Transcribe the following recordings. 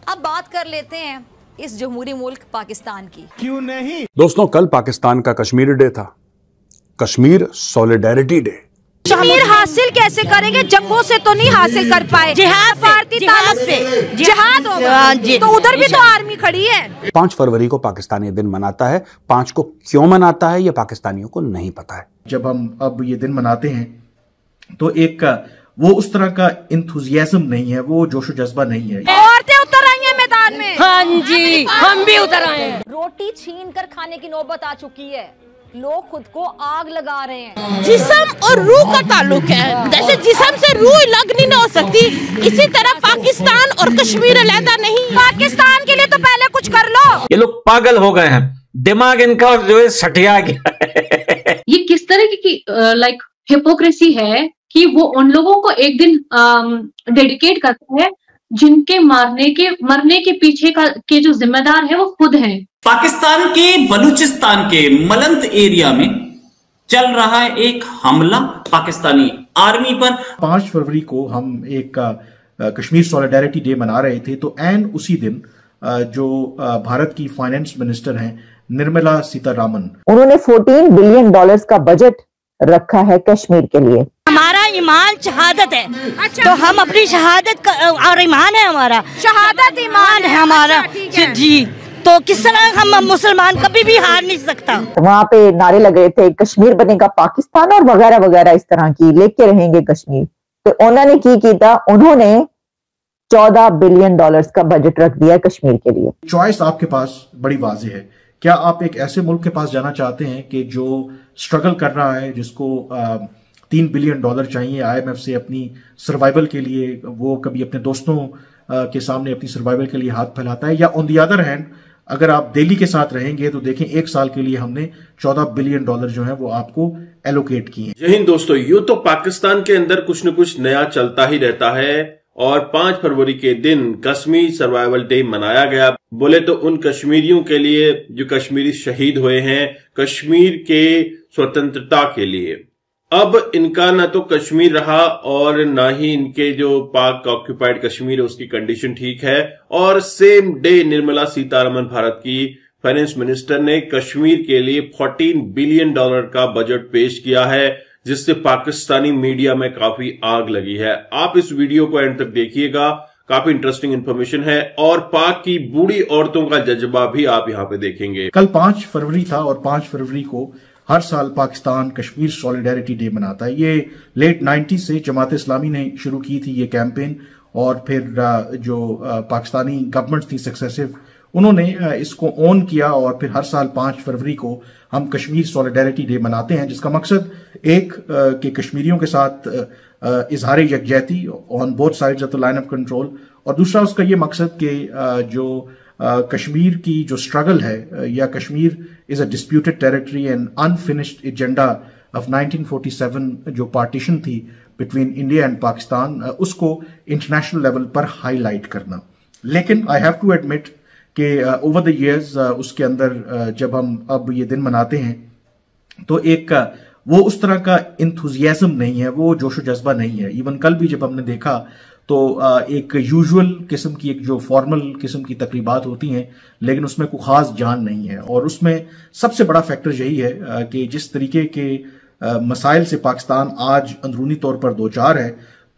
अब बात कर लेते हैं इस जमहूरी मुल्क पाकिस्तान की। क्यों नहीं दोस्तों, कल पाकिस्तान का कश्मीर डे था, कश्मीर सॉलिडेरिटी डे। कश्मीर हासिल कैसे करेंगे? जंगों से तो नहीं हासिल कर पाए, जिहाद से जिहाद होगा तो उधर भी तो आर्मी खड़ी है। 5 फरवरी को पाकिस्तानी दिन मनाता है। 5 को क्यों मनाता है ये पाकिस्तानियों को नहीं पता है। जब हम अब ये दिन मनाते हैं तो एक वो उस तरह का इंथुजियाज्म नहीं है, वो जोशो जज्बा नहीं है। औरतें उतर आई हैं मैदान में। हाँ जी, हम भी उतर आए हैं। रोटी छीन कर खाने की नौबत आ चुकी है, लोग खुद को आग लगा रहे हैं। जिस्म और रूह का ताल्लुक है, जैसे जिस्म से रूह अलग नहीं हो सकती, इसी तरह पाकिस्तान और कश्मीर अलग नहीं। पाकिस्तान के लिए तो पहले कुछ कर लो। ये लोग पागल हो गए हैं, दिमाग इनका जो है सटिया गया। ये किस तरह की लाइक हिपोक्रेसी है कि वो उन लोगों को एक दिन डेडिकेट करता है जिनके मरने के पीछे के जो जिम्मेदार है वो खुद हैं। पाकिस्तान के बलूचिस्तान के मलंत एरिया में चल रहा है एक हमला पाकिस्तानी आर्मी पर। 5 फरवरी को हम एक कश्मीर सॉलिडेरिटी डे मना रहे थे, तो एन उसी दिन जो भारत की फाइनेंस मिनिस्टर हैं निर्मला सीतारामन, उन्होंने $14 बिलियन का बजट रखा है कश्मीर के लिए। हमारा ईमान शहादत है। अच्छा। तो हम अपनी शहादत और ईमान है हमारा, शहादत ईमान है हमारा। अच्छा, जी, तो किस तरह हम मुसलमान कभी भी हार नहीं सकता। वहाँ पे नारे लग रहे थे कश्मीर बनेगा पाकिस्तान और वगैरह वगैरह इस तरह की, लेके रहेंगे कश्मीर। तो उन्होंने की था, उन्होंने $14 बिलियन का बजट रख दिया कश्मीर के लिए। चॉइस आपके पास बड़ी वाज़ेह है। क्या आप एक ऐसे मुल्क के पास जाना चाहते हैं कि जो स्ट्रगल कर रहा है, जिसको $3 बिलियन चाहिए IMF से अपनी सर्वाइवल के लिए, वो कभी अपने दोस्तों के सामने अपनी सर्वाइवल के लिए हाथ फैलाता है, या ऑन दी अदर हैंड अगर आप दिल्ली के साथ रहेंगे तो देखें 1 साल के लिए हमने $14 बिलियन जो है वो आपको एलोकेट किए। जय हिंद दोस्तों, यूं तो पाकिस्तान के अंदर कुछ न कुछ नया चलता ही रहता है और 5 फरवरी के दिन कश्मीर सर्वाइवल डे मनाया गया। बोले तो उन कश्मीरियों के लिए जो कश्मीरी शहीद हुए हैं कश्मीर के स्वतंत्रता के लिए। अब इनका ना तो कश्मीर रहा और ना ही इनके जो पाक ऑक्यूपाइड कश्मीर है उसकी कंडीशन ठीक है। और सेम डे निर्मला सीतारमण भारत की फाइनेंस मिनिस्टर ने कश्मीर के लिए $14 बिलियन का बजट पेश किया है, जिससे पाकिस्तानी मीडिया में काफी आग लगी है। आप इस वीडियो को एंड तक देखिएगा, काफी इंटरेस्टिंग इंफॉर्मेशन है और पाक की बूढ़ी औरतों का जज्बा भी आप यहाँ पे देखेंगे। कल 5 फरवरी था और 5 फरवरी को हर साल पाकिस्तान कश्मीर सॉलिडेरिटी डे मनाता है। ये लेट 90s से जमात इस्लामी ने शुरू की थी ये कैंपेन, और फिर जो पाकिस्तानी गवर्नमेंट थी सक्सेसिव, उन्होंने इसको ऑन किया और फिर हर साल 5 फरवरी को हम कश्मीर सॉलिडेरिटी डे मनाते हैं, जिसका मकसद एक कि कश्मीरियों के साथ इजहार यकजहती on both sides of the line of control, और दूसरा उसका ये मकसद कि जो कश्मीर की जो स्ट्रगल है, या Kashmir is a disputed territory and unfinished agenda of 1947 जो पार्टीशन थी बिटवीन इंडिया एंड पाकिस्तान, उसको इंटरनेशनल लेवल पर हाईलाइट करना। लेकिन आई हैव टू एडमिट कि ओवर द इयर्स उसके अंदर जब हम अब ये दिन मनाते हैं तो एक वो उस तरह का इंथुजियाज्म नहीं है, वो जोशो जज्बा नहीं है। इवन कल भी जब हमने देखा तो एक यूजुअल किस्म की, एक जो फॉर्मल किस्म की तकरीबात होती हैं, लेकिन उसमें कोई खास जान नहीं है। और उसमें सबसे बड़ा फैक्टर यही है कि जिस तरीके के मसाइल से पाकिस्तान आज अंदरूनी तौर पर दो चार है,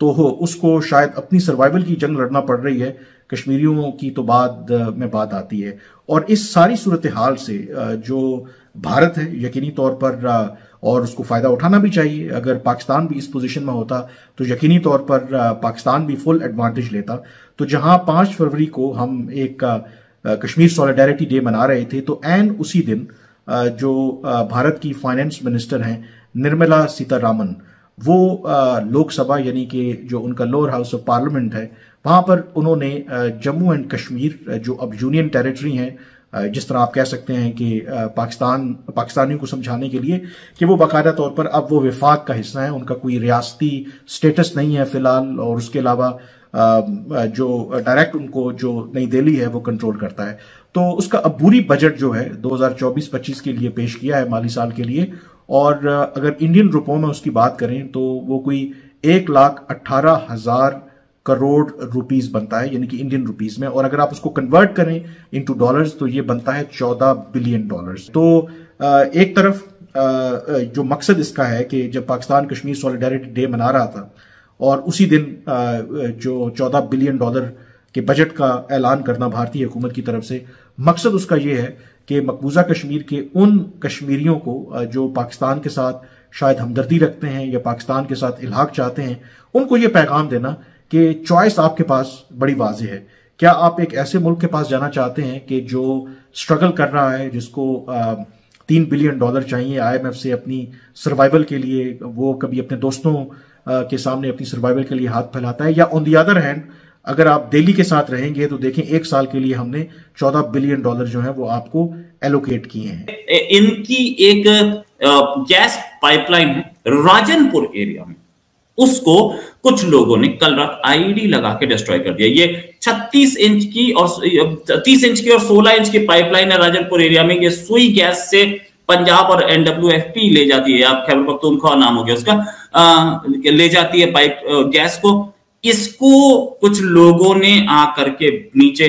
तो उसको शायद अपनी सर्वाइवल की जंग लड़ना पड़ रही है। कश्मीरियों की तो बाद में बात आती है, और इस सारी सूरत हाल से जो भारत है यकीनी तौर पर, और उसको फायदा उठाना भी चाहिए। अगर पाकिस्तान भी इस पोजीशन में होता तो यकीनी तौर पर पाकिस्तान भी फुल एडवांटेज लेता। तो जहां 5 फरवरी को हम एक कश्मीर सॉलिडेरिटी डे मना रहे थे, तो एन उसी दिन जो भारत की फाइनेंस मिनिस्टर हैं निर्मला सीतारामन, वो लोकसभा यानी कि जो उनका लोअर हाउस ऑफ पार्लियामेंट है, वहां पर उन्होंने जम्मू एंड कश्मीर जो अब यूनियन टेरिटरी हैं, जिस तरह आप कह सकते हैं कि पाकिस्तानियों को समझाने के लिए कि वो बाकायदा तौर पर अब वो विफाक का हिस्सा है, उनका कोई रियासती स्टेटस नहीं है फिलहाल, और उसके अलावा जो डायरेक्ट उनको जो नई दिल्ली है वो कंट्रोल करता है। तो उसका अब पूरी बजट जो है 2024-25 के लिए पेश किया है, माली साल के लिए। और अगर इंडियन रुपयों में उसकी बात करें तो वो कोई 1,18,000 करोड़ रुपीस बनता है, यानी कि इंडियन रुपीस में, और अगर आप उसको कन्वर्ट करें इनटू डॉलर्स तो ये बनता है 14 बिलियन डॉलर्स। तो एक तरफ जो मकसद इसका है कि जब पाकिस्तान कश्मीर सॉलिडारिटी डे मना रहा था और उसी दिन जो 14 बिलियन डॉलर के बजट का ऐलान करना भारतीय हुकूमत की तरफ से, मकसद उसका ये है कि मकबूजा कश्मीर के उन कश्मीरियों को जो पाकिस्तान के साथ शायद हमदर्दी रखते हैं या पाकिस्तान के साथ इल्हाक चाहते हैं, उनको ये पैगाम देना कि चॉइस आपके पास बड़ी वाज़ेह है। क्या आप एक ऐसे मुल्क के पास जाना चाहते हैं कि जो स्ट्रगल कर रहा है, जिसको 3 बिलियन डॉलर चाहिए IMF से अपनी सर्वाइवल के लिए, वो कभी अपने दोस्तों के सामने अपनी सर्वाइवल के लिए हाथ फैलाता है, या ऑन दी अदर हैंड अगर आप दिल्ली के साथ रहेंगे तो देखें 1 साल के लिए हमने 14 बिलियन डॉलर जो है वो आपको एलोकेट किए हैं। इनकी एक गैस पाइपलाइन है राजनपुर एरिया में, उसको कुछ लोगों ने कल रात आईडी लगा के डिस्ट्रॉय कर दिया। ये 36 इंच की और 30 इंच की और 16 इंच की पाइपलाइन है राजनपुर एरिया में। ये सुई गैस से पंजाब और NWFP ले जाती है, आप खैबर पख्तूनख्वा नाम हो गया उसका, ले जाती है पाइप गैस को। इसको कुछ लोगों ने आकर के नीचे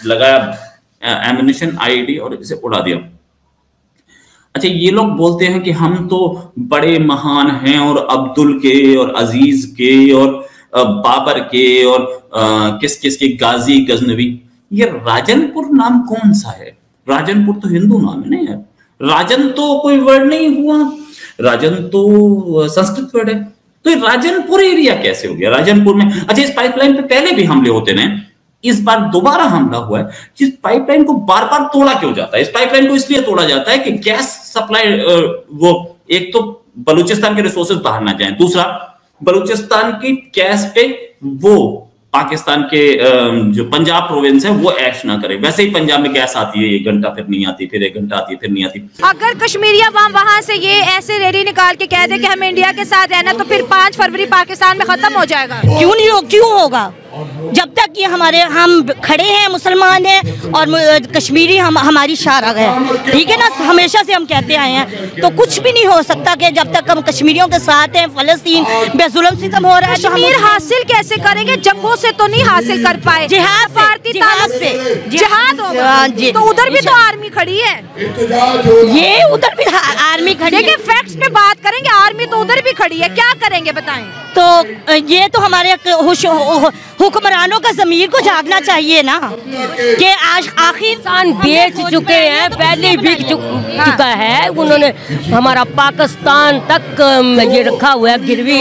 लगाया एमिनेशन आईडी और इसे उड़ा दिया। अच्छा, ये लोग बोलते हैं कि हम तो बड़े महान हैं और अब्दुल के और अजीज के और बाबर के और किस किस के, गाजी गजनवी। ये राजनपुर नाम कौन सा है? राजनपुर तो हिंदू नाम है ना यार। राजन तो कोई वर्ड नहीं हुआ, राजन तो संस्कृत वर्ड है। तो राजनपुर एरिया कैसे हो गया राजनपुर में? अच्छा, इस पाइपलाइन पे पहले भी हमले होते हैं, इस बार दोबारा हमला हुआ है। इस पाइपलाइन को बार बार तोड़ा क्यों जाता है? इस पाइपलाइन को इसलिए तोड़ा जाता है कि गैस सप्लाई, वो एक तो बलूचिस्तान के रिसोर्सेज बाहर ना जाएं, दूसरा बलूचिस्तान की गैस पे वो पाकिस्तान के जो पंजाब प्रोविंस है वो ऐश ना करे। वैसे ही पंजाब में गैस आती है 1 घंटा, फिर नहीं आती, फिर 1 घंटा आती है, फिर नहीं आती। अगर कश्मीरिया वहां से ये ऐसे रैली निकाल के कह दे कि हमें इंडिया के साथ रहना, तो फिर 5 फरवरी पाकिस्तान में खत्म हो जाएगा। क्यों नहीं हो, क्यों होगा? जब तक ये हम खड़े हैं, मुसलमान हैं और कश्मीरी हमारी शाराग है, ठीक है ना, हमेशा से हम कहते आए हैं। तो कुछ भी नहीं हो सकता कि जब तक हम कश्मीरियों के साथ हैं। फलस्तीन बेजुल्म सितम हो रहा है, कश्मीर हासिल कैसे करेंगे? जंगों से तो नहीं हासिल कर पाए, जिहाद से जिहाद होगा, तो उधर भी तो आर्मी खड़ी है, ये उधर भी आर्मी खड़ी है। देखिए फैक्ट्स में बात करेंगे, आर्मी तो उधर भी खड़ी है, क्या करेंगे बताएं? तो ये तो हमारे हुक्मरानों का ज़मीर को जागना चाहिए ना कि आज आखिर इंसान बेच चुके हैं, पहले ही बिक चुका है उन्होंने। हमारा पाकिस्तान तक ये रखा हुआ है गिरवी।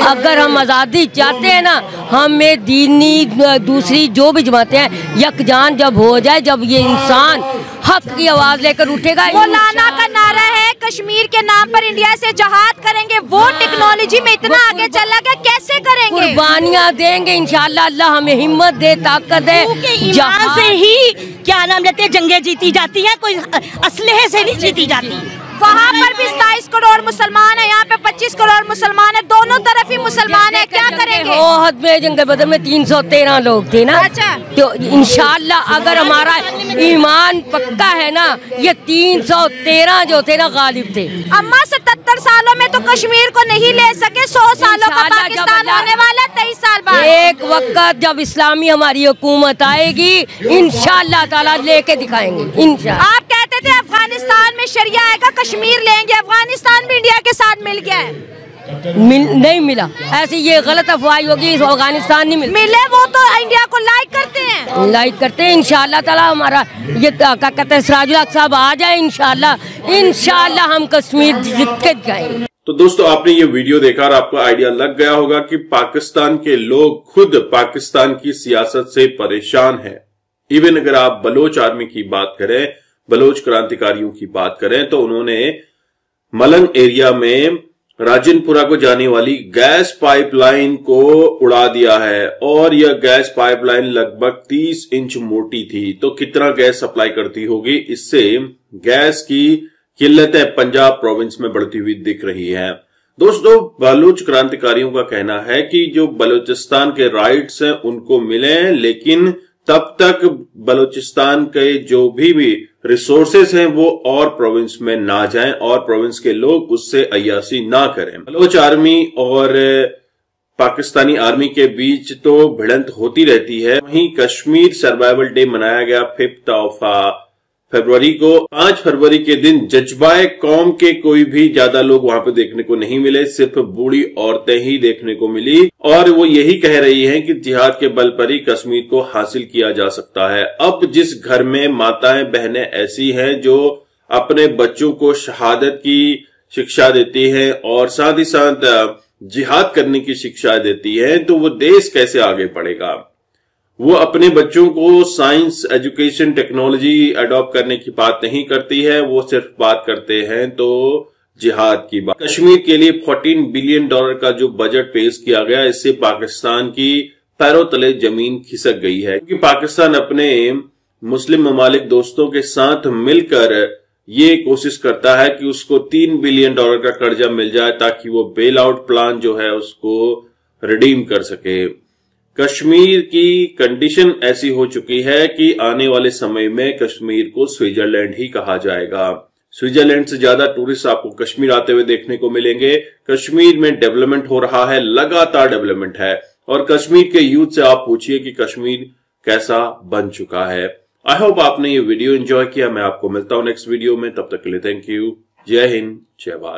अगर हम आज़ादी चाहते हैं ना, हमें दीनी दूसरी जो भी जमातें हैं यकजान जब हो जाए, जब ये इंसान हक की आवाज लेकर उठेगा। मौलाना का नारा है कश्मीर के नाम पर इंडिया से जहाद करेंगे। वो टेक्नोलॉजी में इतना आगे चला गया, कैसे करेंगे? कुर्बानियां देंगे इंशाअल्लाह। अल्लाह हमें हिम्मत दे, ताकत दे। जहां से ही क्या नाम लेते हैं जंगें जीती जाती हैं, कोई असलहे से नहीं जीती जाती। वहाँ पर भी 27 करोड़ मुसलमान है, यहाँ पे 25 करोड़ मुसलमान है, दोनों तरफ ही मुसलमान है, क्या करेंगे? ओहद में जंग बदर में 313 लोग थे ना। अच्छा, तो इंशाअल्लाह अगर हमारा ईमान पक्का है ना, ये 313 जो थे ना गालिब थे। अम्मा 77 सालों में तो कश्मीर को नहीं ले सके, 100 सालों का पाकिस्तान होने वाला 23 साल बाद। एक वक्त जब इस्लामी हमारी हुकूमत आएगी इंशाअल्लाह ताला लेके दिखाएंगे इंशाअल्लाह। आप कहते थे अफगानिस्तान में शरिया आएगा, कश्मीर लेंगे, अफगानिस्तान भी इंडिया के साथ मिल गया है। नहीं मिला, ऐसी ये गलत अफवाह होगी। अफगानिस्तान नहीं मिले, वो तो इंडिया को लाइक करते हैं, लाइक करते हैं। इंशाअल्लाह ताला हमारा ये क्या कहते हैं सिराजुल हक साहब आ जाए इंशाअल्लाह हम कश्मीर जीत के दिखाएंगे। तो दोस्तों, आपने ये वीडियो देखा और आपको आइडिया लग गया होगा कि पाकिस्तान के लोग खुद पाकिस्तान की सियासत से परेशान हैं। इवन अगर आप बलोच आर्मी की बात करें, बलोच क्रांतिकारियों की बात करें, तो उन्होंने मलंग एरिया में राजनपुरा को जाने वाली गैस पाइपलाइन को उड़ा दिया है और यह गैस पाइपलाइन लगभग 30 इंच मोटी थी। तो कितना गैस सप्लाई करती होगी? इससे गैस की किल्लतें पंजाब प्रोविंस में बढ़ती हुई दिख रही है। दोस्तों, बलूच क्रांतिकारियों का कहना है कि जो बलूचिस्तान के राइट्स हैं उनको मिले, लेकिन तब तक बलूचिस्तान के जो भी रिसोर्सेस हैं वो और प्रोविंस में ना जाएं और प्रोविंस के लोग उससे अय्यासी ना करें। बलोच आर्मी और पाकिस्तानी आर्मी के बीच तो भिड़ंत होती रहती है। वहीं कश्मीर सर्वाइवल डे मनाया गया 5 फरवरी को। 5 फरवरी के दिन जज्बाए कौम के कोई भी ज्यादा लोग वहां पे देखने को नहीं मिले, सिर्फ बूढ़ी औरतें ही देखने को मिली और वो यही कह रही हैं कि जिहाद के बल पर ही कश्मीर को हासिल किया जा सकता है। अब जिस घर में माताएं बहनें ऐसी हैं जो अपने बच्चों को शहादत की शिक्षा देती हैं और साथ ही साथ जिहाद करने की शिक्षा देती है, तो वो देश कैसे आगे बढ़ेगा। वो अपने बच्चों को साइंस, एजुकेशन, टेक्नोलॉजी अडॉप्ट करने की बात नहीं करती है, वो सिर्फ बात करते हैं तो जिहाद की बात। कश्मीर के लिए $14 बिलियन का जो बजट पेश किया गया, इससे पाकिस्तान की पैरों तले जमीन खिसक गई है, क्योंकि पाकिस्तान अपने मुस्लिम ममालिक दोस्तों के साथ मिलकर ये कोशिश करता है कि उसको $3 बिलियन का कर्जा मिल जाए ताकि वो बेल आउट प्लान जो है उसको रिडीम कर सके। कश्मीर की कंडीशन ऐसी हो चुकी है कि आने वाले समय में कश्मीर को स्विट्जरलैंड ही कहा जाएगा। स्विट्जरलैंड से ज्यादा टूरिस्ट आपको कश्मीर आते हुए देखने को मिलेंगे। कश्मीर में डेवलपमेंट हो रहा है, लगातार डेवलपमेंट है और कश्मीर के यूथ से आप पूछिए कि कश्मीर कैसा बन चुका है। आई होप आपने ये वीडियो एंजॉय किया। मैं आपको मिलता हूं नेक्स्ट वीडियो में, तब तक के लिए थैंक यू। जय हिंद, जय भारत।